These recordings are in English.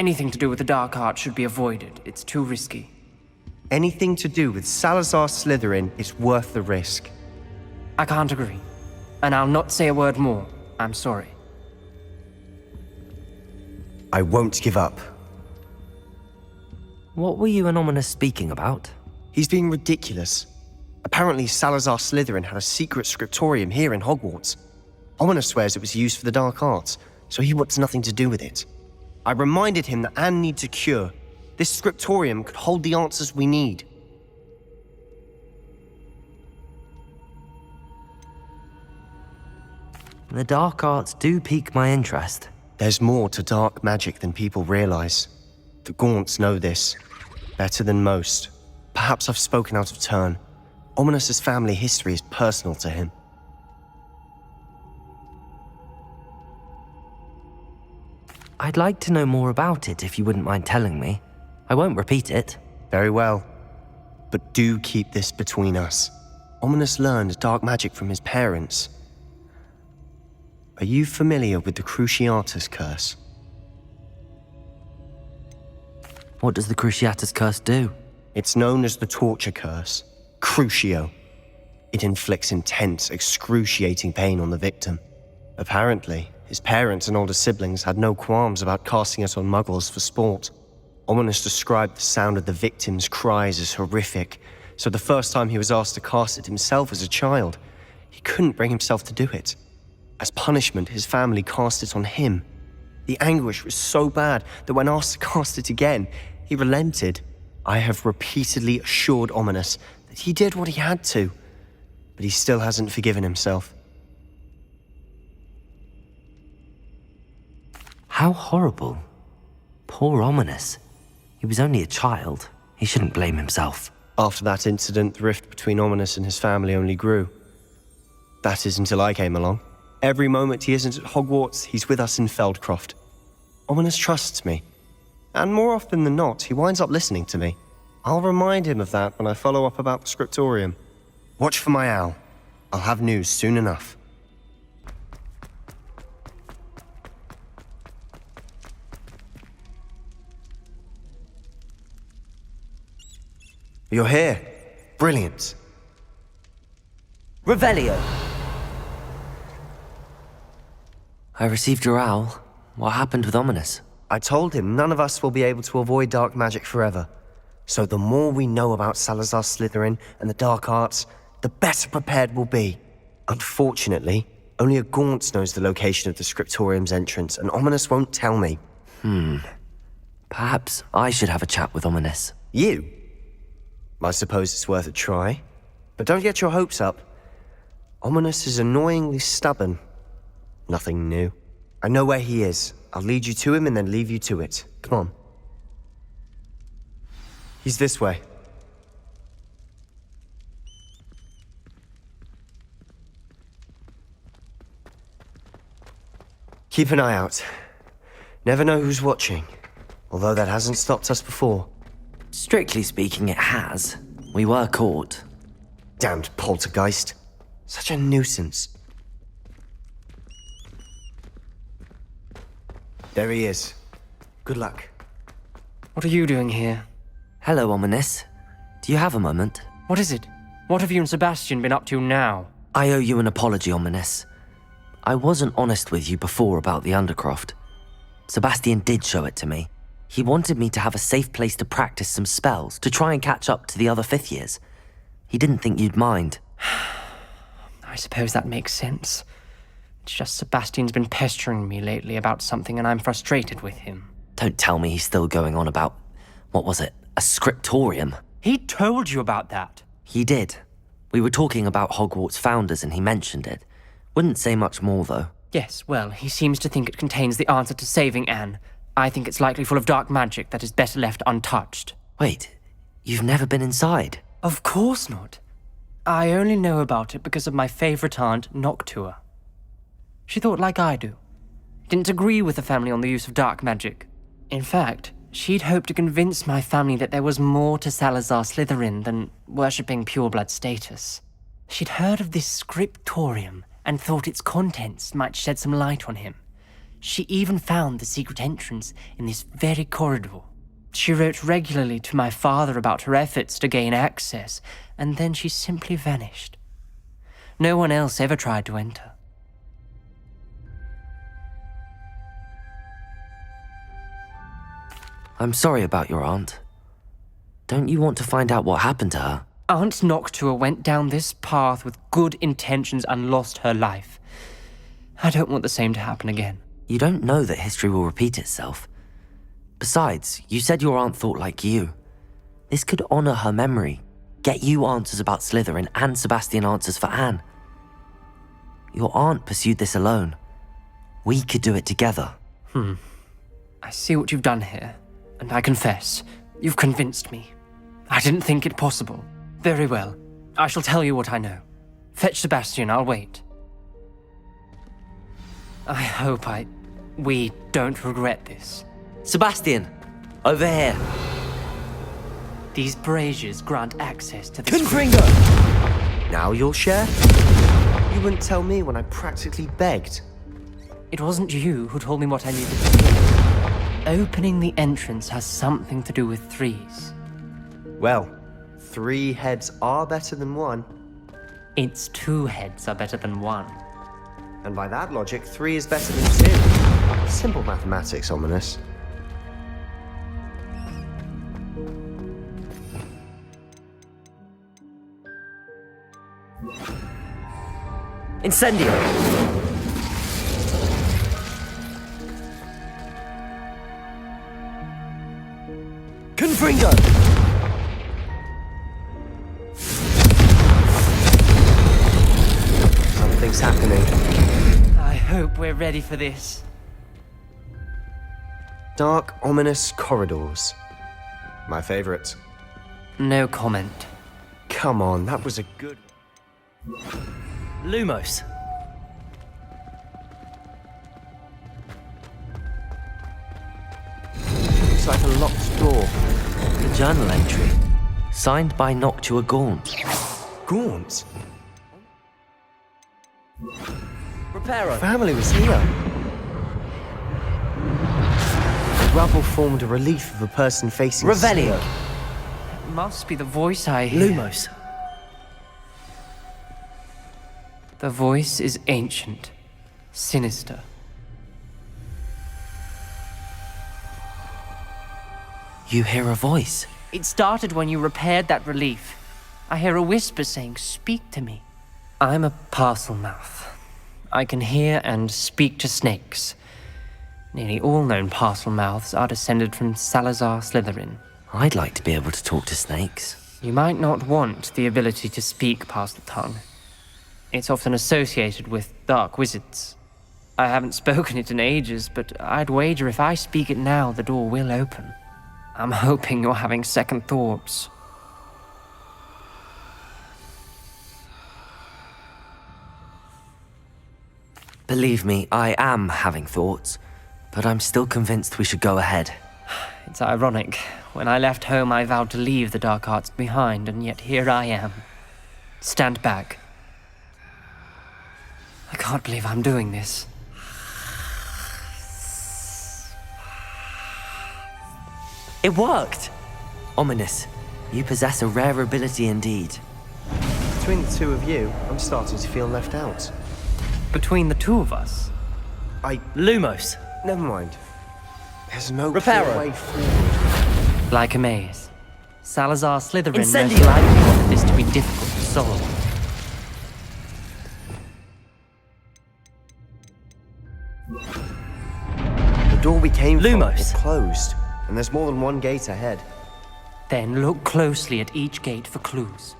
Anything to do with the dark art should be avoided. It's too risky. Anything to do with Salazar Slytherin is worth the risk. I can't agree. And I'll not say a word more. I'm sorry. I won't give up. What were you and Ominous speaking about? He's being ridiculous. Apparently Salazar Slytherin had a secret scriptorium here in Hogwarts. Ominous swears it was used for the dark arts, so he wants nothing to do with it. I reminded him that Anne needs a cure. This scriptorium could hold the answers we need. The dark arts do pique my interest. There's more to dark magic than people realize. The Gaunts know this, better than most. Perhaps I've spoken out of turn. Ominous's family history is personal to him. I'd like to know more about it if you wouldn't mind telling me. I won't repeat it. Very well. But do keep this between us. Ominous learned dark magic from his parents. Are you familiar with the Cruciatus Curse? What does the Cruciatus Curse do? It's known as the Torture Curse, Crucio. It inflicts intense, excruciating pain on the victim. Apparently, his parents and older siblings had no qualms about casting it on muggles for sport. Ominous described the sound of the victim's cries as horrific, so the first time he was asked to cast it himself as a child, he couldn't bring himself to do it. As punishment, his family cast it on him. The anguish was so bad that when asked to cast it again, he relented. I have repeatedly assured Ominous that he did what he had to, but he still hasn't forgiven himself. How horrible. Poor Ominous. He was only a child. He shouldn't blame himself. After that incident, the rift between Ominous and his family only grew. That is until I came along. Every moment he isn't at Hogwarts, he's with us in Feldcroft. Ominous trusts me. And more often than not, he winds up listening to me. I'll remind him of that when I follow up about the scriptorium. Watch for my owl. I'll have news soon enough. You're here. Brilliant. Revelio! I received your owl. What happened with Ominous? I told him none of us will be able to avoid dark magic forever. So the more we know about Salazar Slytherin and the dark arts, the better prepared we'll be. Unfortunately, only a Gaunt knows the location of the scriptorium's entrance, and Ominous won't tell me. Perhaps I should have a chat with Ominous. You? I suppose it's worth a try. But don't get your hopes up. Ominous is annoyingly stubborn. Nothing new. I know where he is. I'll lead you to him and then leave you to it. Come on. He's this way. Keep an eye out. Never know who's watching. Although that hasn't stopped us before. Strictly speaking, it has. We were caught. Damned poltergeist. Such a nuisance. There he is. Good luck. What are you doing here? Hello, Ominous. Do you have a moment? What is it? What have you and Sebastian been up to now? I owe you an apology, Ominous. I wasn't honest with you before about the Undercroft. Sebastian did show it to me. He wanted me to have a safe place to practice some spells, to try and catch up to the other fifth years. He didn't think you'd mind. I suppose that makes sense. It's just Sebastian's been pestering me lately about something and I'm frustrated with him. Don't tell me he's still going on about, what was it, a scriptorium? He told you about that. He did. We were talking about Hogwarts founders and he mentioned it. Wouldn't say much more, though. Yes, well, he seems to think it contains the answer to saving Anne. I think it's likely full of dark magic that is better left untouched. Wait, you've never been inside? Of course not. I only know about it because of my favorite aunt, Noctua. She thought like I do. Didn't agree with the family on the use of dark magic. In fact, she'd hoped to convince my family that there was more to Salazar Slytherin than worshipping pureblood status. She'd heard of this scriptorium and thought its contents might shed some light on him. She even found the secret entrance in this very corridor. She wrote regularly to my father about her efforts to gain access, and then she simply vanished. No one else ever tried to enter. I'm sorry about your aunt. Don't you want to find out what happened to her? Aunt Noctua went down this path with good intentions and lost her life. I don't want the same to happen again. You don't know that history will repeat itself. Besides, you said your aunt thought like you. This could honor her memory, get you answers about Slytherin and Sebastian answers for Anne. Your aunt pursued this alone. We could do it together. I see what you've done here, and I confess, you've convinced me. I didn't think it possible. Very well. I shall tell you what I know. Fetch Sebastian, I'll wait. I hope we don't regret this. Sebastian! Over here! These braziers grant access to the Confringo! Now you'll share? You wouldn't tell me when I practically begged. It wasn't you who told me what I needed to do. Opening the entrance has something to do with threes. Well, 3 heads are better than 1. Its 2 heads are better than 1. And by that logic, 3 is better than 2. Simple mathematics, Ominous. Incendio! Confringo! Something's happening. I hope we're ready for this. Dark, ominous corridors. My favorite. No comment. Come on, that was a good... Lumos! Looks like a locked door. A journal entry. Signed by Noctua Gaunt. Gaunt? Reparo! Family was here. The rubble formed a relief of a person facing... Revelio! It must be the voice I hear. Lumos! The voice is ancient, sinister. You hear a voice. It started when you repaired that relief. I hear a whisper saying, "Speak to me." I'm a parcel mouth. I can hear and speak to snakes. Nearly all known parcel mouths are descended from Salazar Slytherin. I'd like to be able to talk to snakes. You might not want the ability to speak parcel tongue. It's often associated with dark wizards. I haven't spoken it in ages, but I'd wager if I speak it now, the door will open. I'm hoping you're having second thoughts. Believe me, I am having thoughts, but I'm still convinced we should go ahead. It's ironic. When I left home, I vowed to leave the dark arts behind, and yet here I am. Stand back. I can't believe I'm doing this. It worked! Ominous, you possess a rare ability indeed. Between the 2 of you, I'm starting to feel left out. Between the 2 of us, Lumos! Never mind. There's no Reparo. clear way forward. like a maze. Salazar Slytherin most Incendio. likely wanted this to be difficult to solve. The door we came Lumos. from is closed, and there's more than 1 gate ahead. Then look closely at each gate for clues.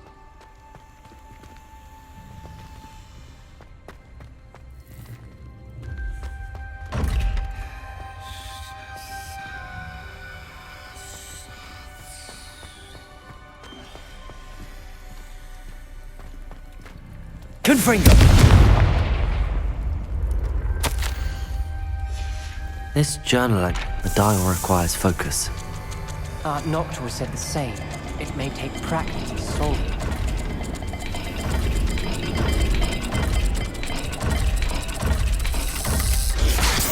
Confringo! This journal, the dial requires focus. Aunt Noctua said the same. It may take practice to solve it.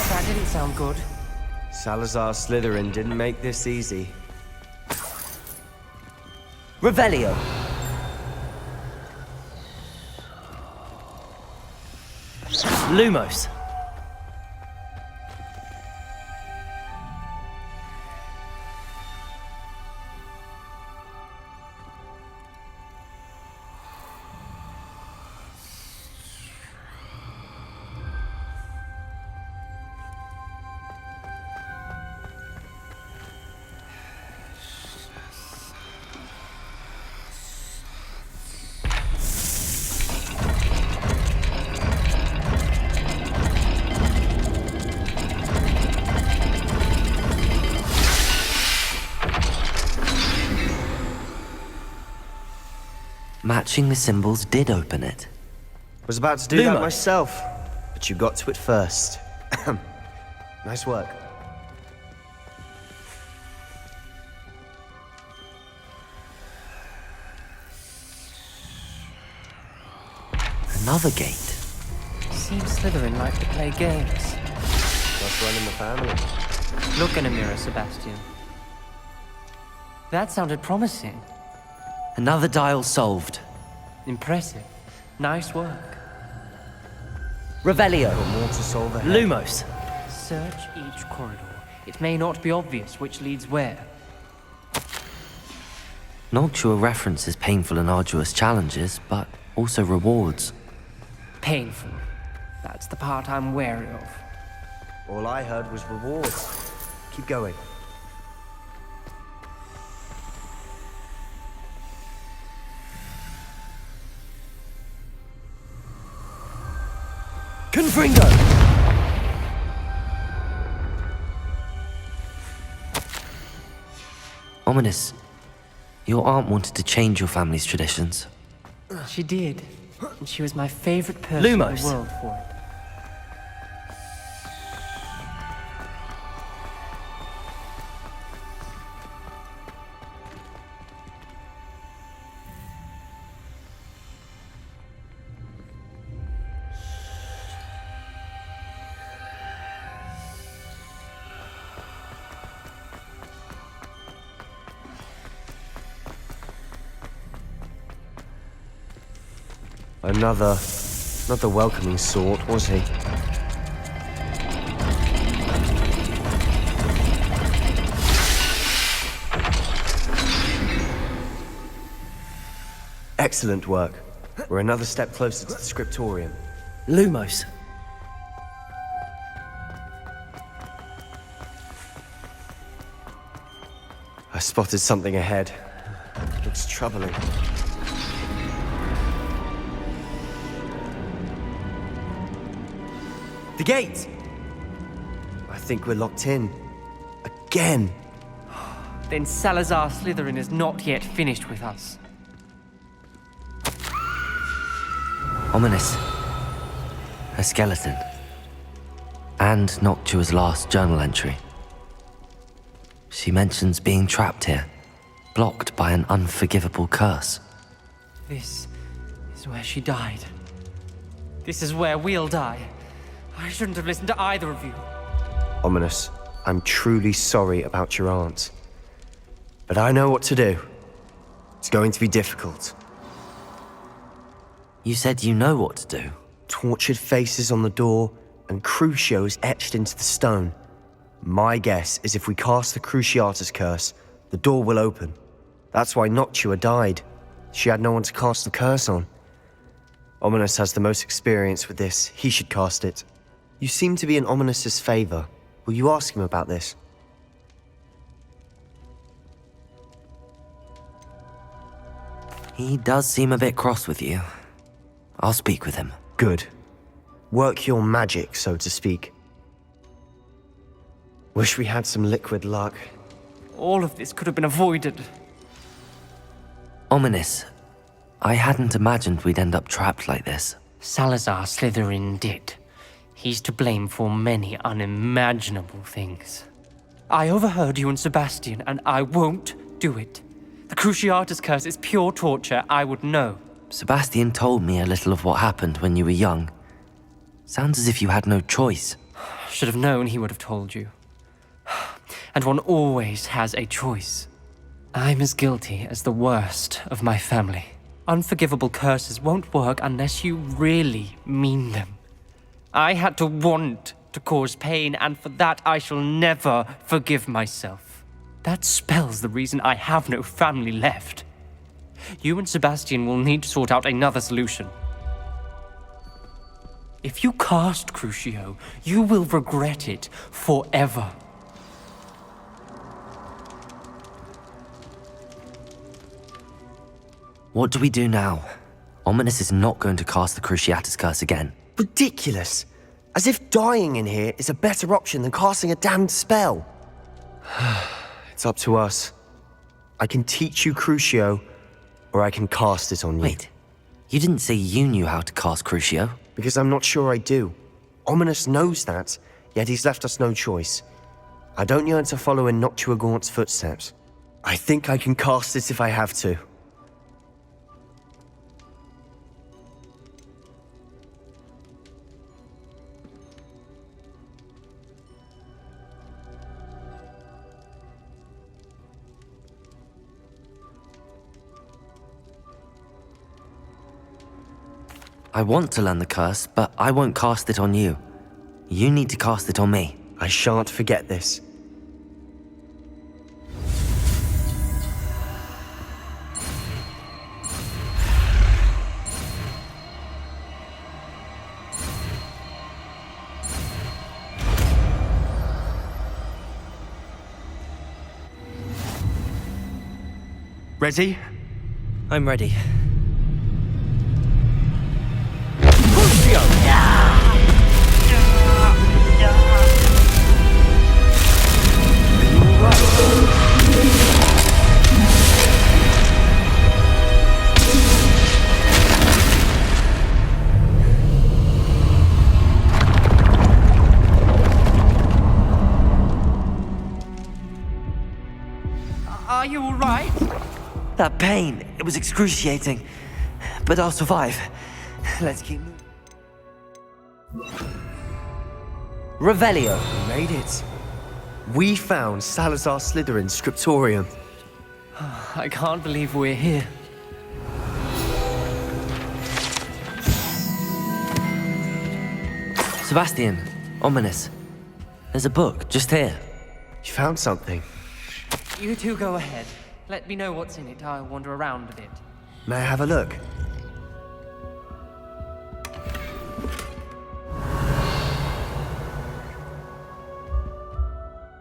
That didn't sound good. Salazar Slytherin didn't make this easy. Revelio. Lumos. Matching the symbols did open it. Was about to do that Lumos. myself, but you got to it first. Nice work. Another gate. Seems Slytherin like to play games. That's one in the family. Look in a mirror, Sebastian. That sounded promising. Another dial solved. Impressive. Nice work. Revelio. Got more to solve ahead. Lumos. Search each corridor. It may not be obvious which leads where. Noctua references painful and arduous challenges, but also rewards. Painful. That's the part I'm wary of. All I heard was rewards. Keep going. Confringo! Ominous. Your aunt wanted to change your family's traditions. She did. And she was my favorite person in Lumos. the world for it. Not the welcoming sort, was he? Excellent work. We're another step closer to the scriptorium. Lumos. I spotted something ahead. Looks troubling. The gate! I think we're locked in. Again! Then Salazar Slytherin is not yet finished with us. Ominous. A skeleton. And Noctua's last journal entry. She mentions being trapped here, blocked by an unforgivable curse. This is where she died. This is where we'll die. I shouldn't have listened to either of you. Ominous, I'm truly sorry about your aunt. But I know what to do. It's going to be difficult. You said you know what to do. Tortured faces on the door and Crucios etched into the stone. My guess is if we cast the Cruciatus curse, the door will open. That's why Noctua died. She had no one to cast the curse on. Ominous has the most experience with this. He should cast it. You seem to be in Ominous's favor. Will you ask him about this? He does seem a bit cross with you. I'll speak with him. Good. Work your magic, so to speak. Wish we had some liquid luck. All of this could have been avoided. Ominous. I hadn't imagined we'd end up trapped like this. Salazar Slytherin did. He's to blame for many unimaginable things. I overheard you and Sebastian, and I won't do it. The Cruciatus curse is pure torture, I would know. Sebastian told me a little of what happened when you were young. Sounds as if you had no choice. Should have known he would have told you. And one always has a choice. I'm as guilty as the worst of my family. Unforgivable curses won't work unless you really mean them. I had to want to cause pain, and for that I shall never forgive myself. That spell's the reason I have no family left. You and Sebastian will need to sort out another solution. If you cast Crucio, you will regret it forever. What do we do now? Ominous is not going to cast the Cruciatus Curse again. Ridiculous! As if dying in here is a better option than casting a damned spell. It's up to us. I can teach you Crucio, or I can cast it on you. Wait, you didn't say you knew how to cast Crucio? Because I'm not sure I do. Ominous knows that, yet he's left us no choice. I don't yearn to follow in Noctua Gaunt's footsteps. I think I can cast it if I have to. I want to learn the curse, but I won't cast it on you. You need to cast it on me. I shan't forget this. Ready? I'm ready. Are you all right? That pain, it was excruciating. But I'll survive. Let's keep moving. Revelio. We made it. We found Salazar Slytherin's scriptorium. I can't believe we're here. Sebastian, Ominous. There's a book just here. You found something. You two go ahead. Let me know what's in it. I'll wander around a bit. May I have a look?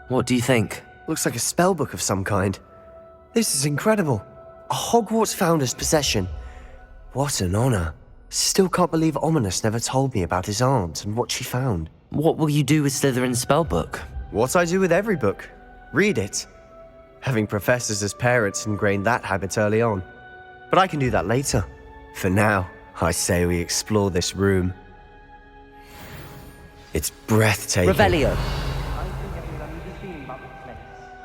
What do you think? Looks like a spellbook of some kind. This is incredible. A Hogwarts founder's possession. What an honor. Still can't believe Ominous never told me about his aunt and what she found. What will you do with Slytherin's spellbook? What I do with every book. Read it. Having professors as parents ingrained that habit early on. But I can do that later. For now, I say we explore this room. It's breathtaking. Revelio. I think everyone needs a feeling about this place.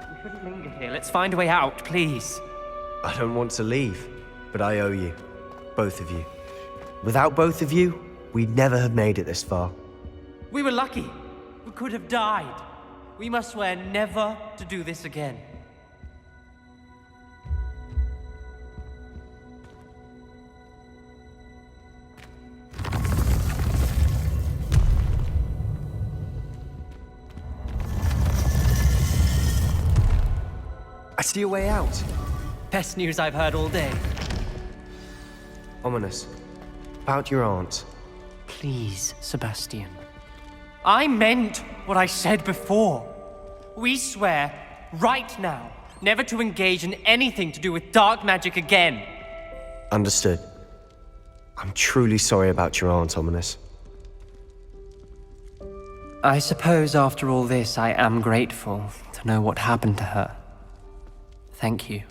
We shouldn't linger here. Let's find a way out, please. I don't want to leave, but I owe you. Both of you. Without both of you, we'd never have made it this far. We were lucky. We could have died. We must swear never to do this again. I see a way out. Best news I've heard all day. Ominous. About your aunt. Please, Sebastian. I meant what I said before. We swear, right now, never to engage in anything to do with dark magic again. Understood. I'm truly sorry about your aunt, Ominous. I suppose after all this, I am grateful to know what happened to her. Thank you.